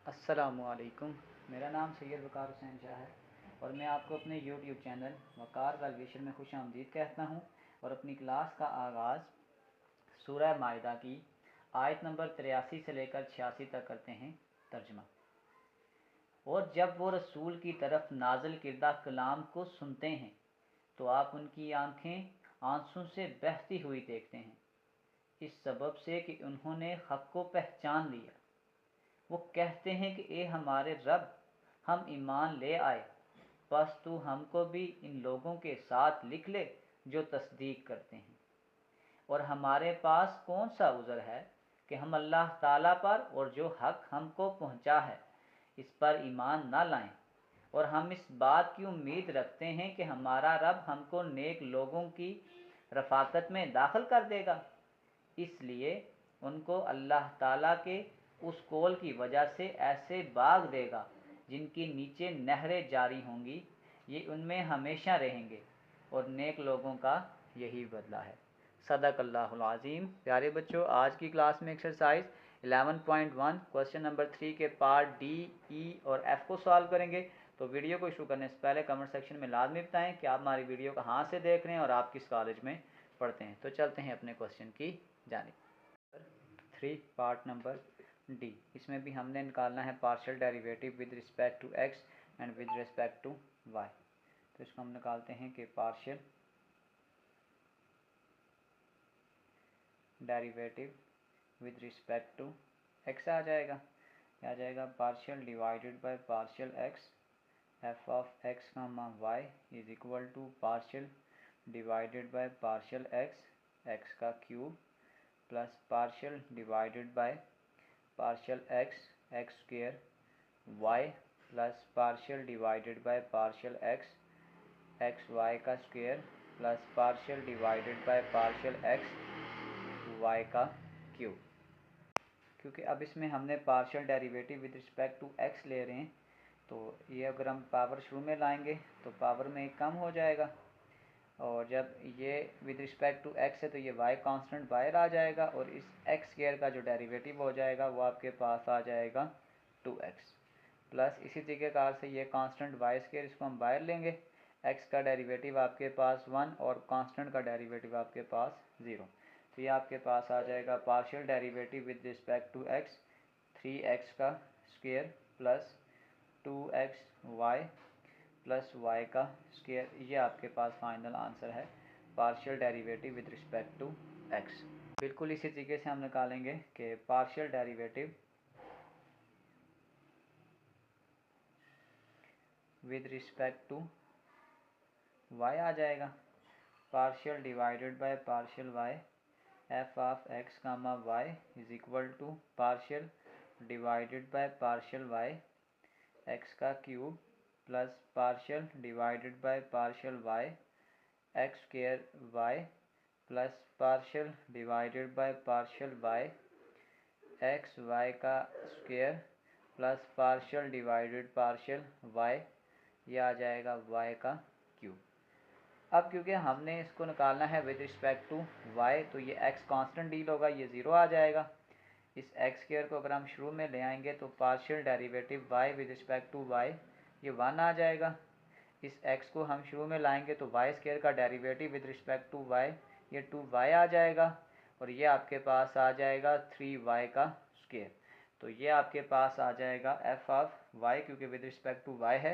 अस्सलामुअलैकुम। मेरा नाम सैयद वक़ार हुसैन शाह है और मैं आपको अपने यूट्यूब चैनल वक़ार वेलविशन में खुश आमदीद कहता हूँ और अपनी क्लास का आगाज़ सूरह माइदा की आयत नंबर 83 से लेकर 86 तक करते हैं तर्जमा। और जब वो रसूल की तरफ नाजिल किरदा कलाम को सुनते हैं तो आप उनकी आंखें आंसू से बहती हुई देखते हैं, इस सबब से कि उन्होंने हक़ को पहचान लिया। वो कहते हैं कि ए हमारे रब, हम ईमान ले आए, बस तू हमको भी इन लोगों के साथ लिख ले जो तस्दीक करते हैं। और हमारे पास कौन सा उज़र है कि हम अल्लाह ताला पर और जो हक़ हमको पहुँचा है इस पर ईमान ना लाएं। और हम इस बात की उम्मीद रखते हैं कि हमारा रब हमको नेक लोगों की रफ़ाकत में दाखिल कर देगा। इसलिए उनको अल्लाह ताला के उस कौल की वजह से ऐसे बाग देगा जिनके नीचे नहरें जारी होंगी, ये उनमें हमेशा रहेंगे और नेक लोगों का यही बदला है। सदक़ल्लाहुल अज़ीम। प्यारे बच्चों, आज की क्लास में एक्सरसाइज 11.1 क्वेश्चन नंबर 3 के पार्ट डी, ई और एफ़ को सॉल्व करेंगे। तो वीडियो को शुरू करने से पहले कमेंट सेक्शन में लाजमी बताएं कि आप हमारी वीडियो कहाँ से देख रहे हैं और आप किस कॉलेज में पढ़ते हैं। तो चलते हैं अपने क्वेश्चन की जानिब। 3 पार्ट नंबर डी, इसमें भी हमने निकालना है partial derivative with respect to X and with respect to Y. तो इसको हम निकालते हैं कि partial derivative with respect to X आ जाएगा partial divided by partial X F of X comma Y is equal to partial divided by partial X का cube plus partial divided by partial X square Y plus partial divided by partial X Y का square plus partial divided by partial X Y का cube. क्योंकि अब इसमें हमने partial derivative with respect to X ले रहे हैं, तो ये अगर हम पावर शुरू में लाएंगे तो पावर में एक कम हो जाएगा, और जब ये विद रिस्पेक्ट टू एक्स है तो ये वाई कांस्टेंट बाहर आ जाएगा और इस एक्स स्क्वायर का जो डेरिवेटिव हो जाएगा वो आपके पास आ जाएगा 2x प्लस इसी तरीके से ये कांस्टेंट वाई स्क्वायर, इसको हम बाहर लेंगे, एक्स का डेरिवेटिव आपके पास 1 और कांस्टेंट का डेरिवेटिव आपके पास 0। तो ये आपके पास आ जाएगा partial derivative with respect to X 3x का square plus 2x Y plus Y का स्क्वायर। ये आपके पास फाइनल आंसर है partial derivative with respect to X. बिल्कुल इसी तरीके से हम निकालेंगे कि partial derivative with respect to Y आ जाएगा partial divided by partial Y F of X comma Y is equal to partial divided by partial Y X का cube plus partial divided by partial Y X square Y plus partial divided by partial Y X Y का square plus partial divided partial Y, ये आ जाएगा Y का cube. अब क्योंकि हमने इसको निकालना है विद रिस्पेक्ट टू वाई, तो ये एक्स कांस्टेंट डील होगा, ये 0 आ जाएगा। इस एक्स स्क्वायर को अगर हम शुरू में ले आएंगे तो partial derivative Y with respect to Y ये 1 आ जाएगा। इस x को हम शुरू में लाएंगे तो वाई स्क्वायर का derivative with respect to Y ये 2y आ जाएगा और ये आपके पास आ जाएगा 3y का स्क्वायर। तो ये आपके पास आ जाएगा f ऑफ y, क्योंकि विद रिस्पेक्ट टू y है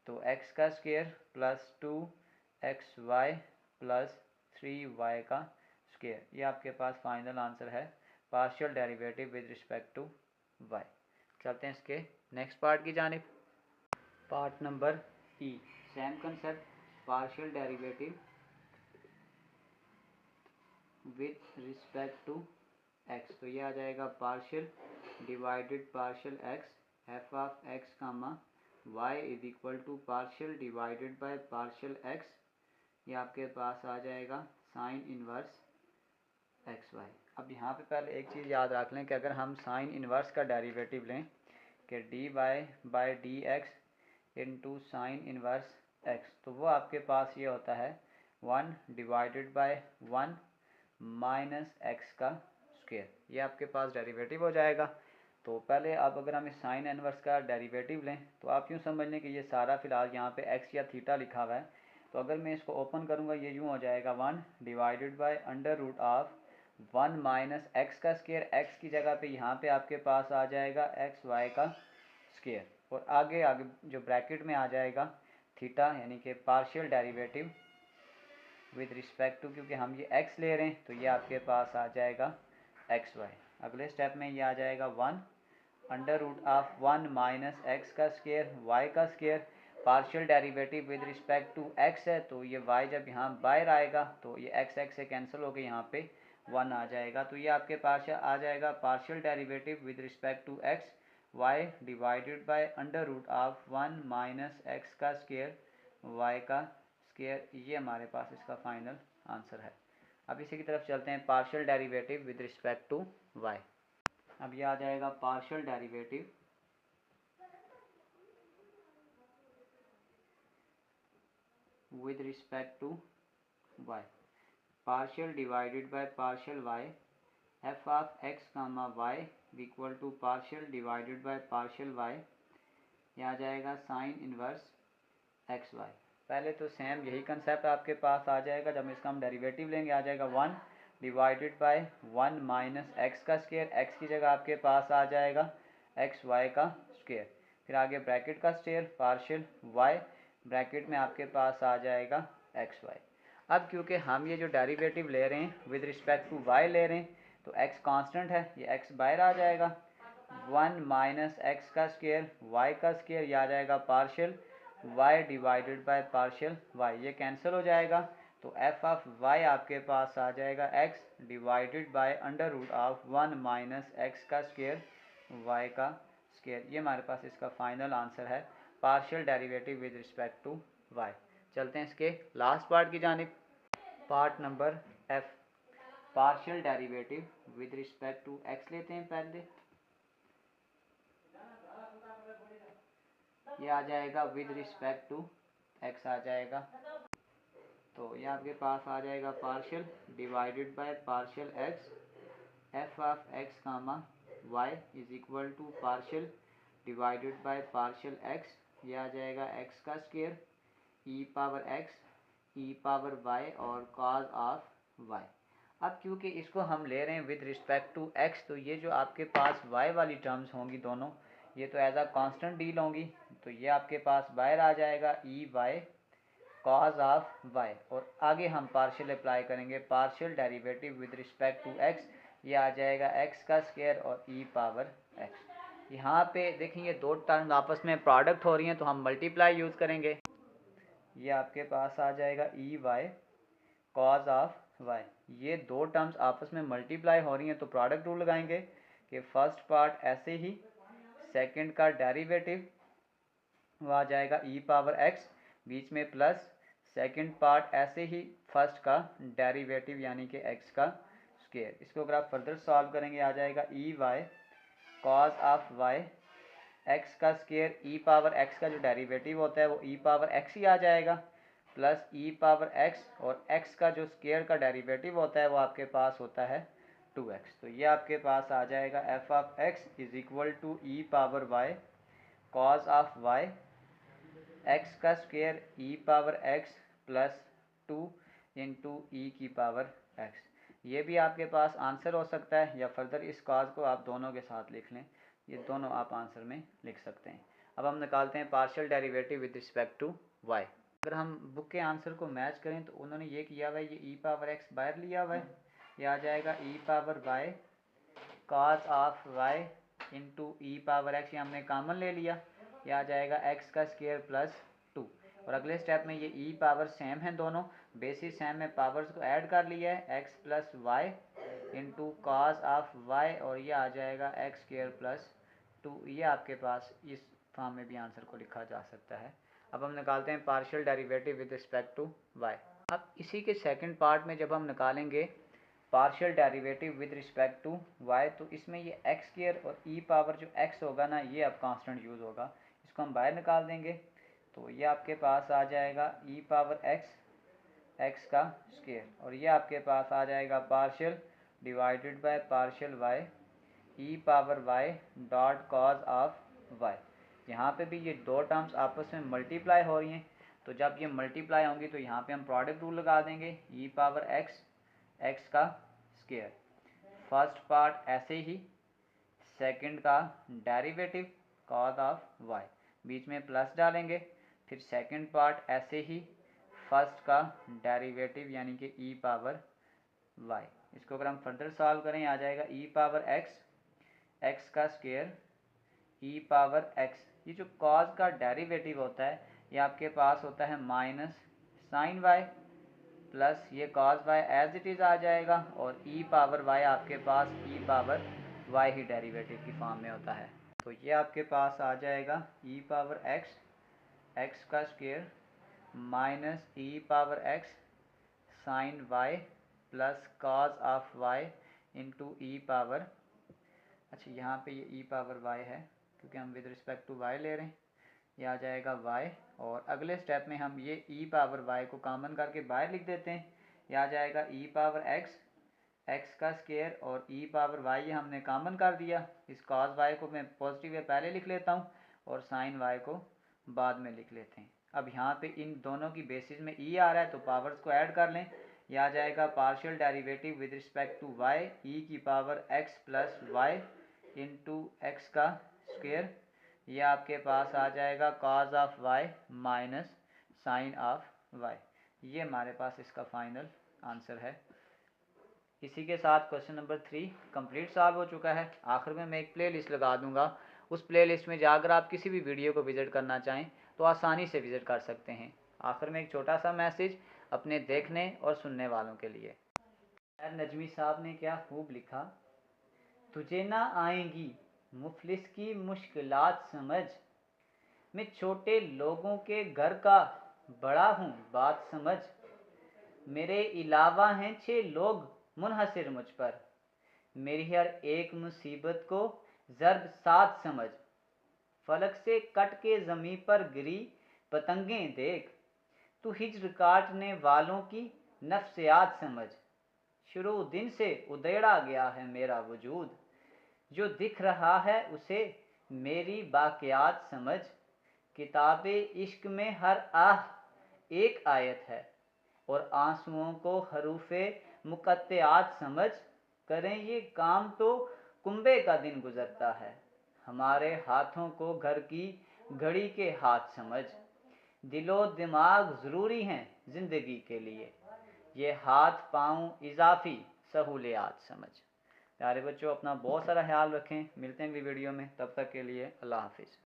तो x का square plus 2xy plus 3y का स्क्वायर। ये आपके पास फाइनल आंसर है partial derivative with respect to y। चलते हैं इसके नेक्स्ट पार्ट की जानिब। Part number E, same concept, partial derivative with respect to X. तो ये आ जाएगा partial divided partial X F of X comma Y is equal to partial divided by partial X, ये आपके पास आ जाएगा साइन इनवर्स एक्स वाई। अब यहाँ पे पहले एक चीज़ याद रख लें कि अगर हम साइन इनवर्स का डेरिवेटिव लें कि D Y by D X into sine inverse X, तो वो आपके पास ये होता है 1 डिवाइडेड बाय 1 माइनस एक्स का स्क्वायर, ये आपके पास डेरिवेटिव हो जाएगा। तो पहले आप अगर हम इस साइन इनवर्स का डेरिवेटिव लें तो आप यूँ समझ लें कि ये सारा फिलहाल यहाँ पे एक्स या थीटा लिखा हुआ है। तो अगर मैं इसको ओपन करूँगा ये यूँ हो जाएगा 1 divided by under root of 1 minus X का स्क्वायर। एक्स की जगह पे यहाँ पे आपके पास आ जाएगा एक्स वाई का स्क्वायर, और आगे आगे जो ब्रैकेट में आ जाएगा थीटा, यानी कि partial derivative with respect to, क्योंकि हम ये x ले रहे हैं तो ये आपके पास आ जाएगा एक्स वाई। अगले स्टेप में ये आ जाएगा 1 under root of 1 minus X का स्क्वायर वाई का square. Partial derivative with respect to x है तो ये y जब यहाँ बाहर आएगा तो ये x से कैंसिल हो के यहाँ पे 1 आ जाएगा। तो ये आपके पास आ जाएगा partial derivative with respect to x y divided by under root of 1 minus X का स्क्वायर y का स्क्वायर। ये हमारे पास इसका फाइनल आंसर है। अब इसी की तरफ चलते हैं partial derivative with respect to y। अब ये आ जाएगा partial derivative with respect to y, partial divided by partial y f of x comma y equal to partial divided by partial y। ये आ जाएगा साइन इनवर्स एक्स वाई। पहले तो same यही कंसेप्ट आपके पास आ जाएगा, जब इसका हम डेरिवेटिव लेंगे आ जाएगा 1 डिवाइडेड बाय 1 माइनस एक्स का स्क्वायर। एक्स की जगह आपके पास आ जाएगा एक्स वाई का स्क्वायर, फिर आगे ब्रैकेट का स्क्वायर पार्शियल वाई, ब्रैकेट में आपके पास आ जाएगा एक्स वाई। अब क्योंकि हम ये जो डेरिवेटिव ले रहे हैं विद रिस्पेक्ट टू वाई ले रहे हैं तो एक्स कांस्टेंट है, ये एक्स बाहर आ जाएगा। 1 माइनस एक्स का स्क्वायर वाई का स्क्वायर, ये आ जाएगा partial y divided by partial y, ये कैंसिल हो जाएगा। तो f ऑफ y आपके पास आ जाएगा x divided by under root of 1 minus X का स्क्वायर y का स्क्वायर। ये हमारे पास इसका फाइनल आंसर है partial derivative with respect to y। चलते हैं इसके लास्ट पार्ट की जानिब, part number f, partial derivative with respect to x लेते हैं पहले। ये आ जाएगा विद रिस्पेक्ट टू x आ जाएगा, तो ये आपके पास आ जाएगा partial divided by partial x f of x comma y is equal to partial divided by partial x। ये आ जाएगा x का square e power x e power y और cos ऑफ y। अब क्योंकि इसको हम ले रहे हैं विद रिस्पेक्ट टू x तो ये जो आपके पास y वाली टर्म्स होंगी दोनों ये तो एज अ कांस्टेंट डील होंगी, तो ये आपके पास बाहर आ जाएगा E Y cos of Y, और आगे हम पार्शियल अप्लाई करेंगे partial derivative with respect to X. ये आ जाएगा एक्स का स्क्वायर और ई पावर एक्स। यहाँ पे देखें ये दो टर्म आपस में प्रोडक्ट हो रही हैं तो हम मल्टीप्लाई यूज़ करेंगे। ये आपके पास आ जाएगा E Y cos of Y, ये दो टर्म्स आपस में मल्टीप्लाई हो रही हैं तो प्रोडक्ट रूल लगाएंगे कि फर्स्ट पार्ट ऐसे ही, सेकंड का डेरिवेटिव वो आ जाएगा ई पावर एक्स बीच में प्लस, सेकंड पार्ट ऐसे ही फर्स्ट का डेरिवेटिव यानी कि एक्स का स्क्वायर। इसको अगर आप फर्दर सॉल्व करेंगे आ जाएगा E Y cos of Y X का स्क्वायर, ई पावर एक्स का जो डेरिवेटिव होता है वो ई पावर एक्स ही आ जाएगा प्लस ई पावर एक्स, और एक्स का जो स्क्वायर का डेरिवेटिव होता है वो आपके पास होता है 2x। तो ये आपके पास आ जाएगा f of x is equal to E power y cos of y x का square E power x plus 2 into E की पावर x। ये भी आपके पास आंसर हो सकता है, या फर्दर इस कॉज को आप दोनों के साथ लिख लें, ये दोनों आप आंसर में लिख सकते हैं। अब हम निकालते हैं partial derivative with respect to y। अगर हम बुक के आंसर को मैच करें तो उन्होंने ये किया हुआ है, ये ई पावर x बाहर लिया हुआ है, ये आ जाएगा E power y cos of y into E power x, ये हमने कॉमन ले लिया, ये आ जाएगा x का स्क्वायर प्लस 2। और अगले स्टेप में ये ई पावर सेम है, दोनों बेसिस सेम में पावर्स को ऐड कर लिया है, x plus Y into cos of y, और ये आ जाएगा x स्क्वायर प्लस 2। ये आपके पास इस फॉर्म में भी आंसर को लिखा जा सकता है। अब हम निकालते हैं partial derivative with respect to y। अब इसी के सेकंड पार्ट में जब हम निकालेंगे partial derivative with respect to y तो इसमें ये x स्क्वायर और e पावर जो x होगा ना ये अब कांस्टेंट यूज़ होगा, इसको हम बाहर निकाल देंगे तो ये आपके पास आ जाएगा e पावर x का स्क्वायर, और ये आपके पास आ जाएगा partial divided by partial y, E power Y dot cos of Y. यहाँ पे भी ये दो टर्म्स आपस में मल्टीप्लाई हो रही हैं, तो जब ये मल्टीप्लाई होंगी तो यहाँ पे हम प्रोडक्ट रूल लगा देंगे, ई पावर एक्स, एक्स का स्क्वायर। फर्स्ट पार्ट ऐसे ही, सेकंड का डेरिवेटिव कॉज ऑफ वाई, बीच में प्लस डालेंगे, फिर सेकंड पार्ट ऐसे ही, फर्स्ट का डेरिवेटिव यानी कि ई पावर वाई। इसको अगर हम फर्दर सॉल्व करें आ जाएगा ई पावर एक्स, एक्स का स्क्वायर, ई पावर एक्स। ये जो कॉज का डेरिवेटिव होता है ये आपके पास होता है माइनस साइन वाई प्लस ये cos Y as it is आ जाएगा, और ई पावर वाई आपके पास ई पावर वाई ही डेरिवेटिव की फॉर्म में होता है। तो ये आपके पास आ जाएगा ई पावर एक्स, एक्स का square minus E power X sine Y plus cos of Y into E power, अच्छा यहाँ पे ये ई पावर वाई है क्योंकि हम विद रिस्पेक्ट टू वाई ले रहे हैं, ये आ जाएगा वाई, और अगले स्टेप में हम ये ई पावर वाई को कॉमन करके बाहर लिख देते हैं, ये आ जाएगा ई पावर एक्स, एक्स का स्क्वायर और ई पावर वाई, ये हमने कॉमन कर दिया। इस कॉज वाई को मैं पॉजिटिव वे पहले लिख लेता हूँ और साइन वाई को बाद में लिख लेते हैं। अब यहाँ पे इन दोनों की बेसिस में ई आ रहा है तो पावर्स को ऐड कर लें, यह आ जाएगा partial derivative with respect to Y E की power X plus Y into X का स्क्वायर, ये आपके पास आ जाएगा cos of Y minus sine of Y. ये हमारे पास इसका फाइनल आंसर है। इसी के साथ क्वेश्चन नंबर 3 कंप्लीट सॉल्व हो चुका है। आखिर में मैं एक प्ले लिस्ट लगा दूंगा, उस प्ले लिस्ट में जाकर आप किसी भी वीडियो को विज़िट करना चाहें तो आसानी से विज़िट कर सकते हैं। आखिर में एक छोटा सा मैसेज अपने देखने और सुनने वालों के लिए। नजमी साहब ने क्या खूब लिखा, तुझे ना आएंगी मुफलिस की मुश्किलात समझ, मैं छोटे लोगों के घर का बड़ा हूँ बात समझ, मेरे अलावा हैं 6 लोग मुनहसिर मुझ पर, मेरी हर एक मुसीबत को ज़र्ब 7 समझ, फलक से कट के ज़मीं पर गिरी पतंगें देख, तू हिज्र काटने वालों की नफ्सियात समझ, शुरू दिन से उधेड़ा गया है मेरा वजूद, जो दिख रहा है उसे मेरी बाक़ियात समझ, किताबे इश्क में हर आह एक आयत है, और आंसुओं को हरूफे मुकत्तिआत समझ, करें ये काम तो कुंबे का दिन गुजरता है, हमारे हाथों को घर की घड़ी के हाथ समझ, दिलो दिमाग ज़रूरी हैं ज़िंदगी के लिए, ये हाथ पाँव इजाफी सहूलियात समझ। प्यारे बच्चों, अपना बहुत सारा ख्याल रखें, मिलते हैं अगली वीडियो में, तब तक के लिए अल्लाह हाफिज़।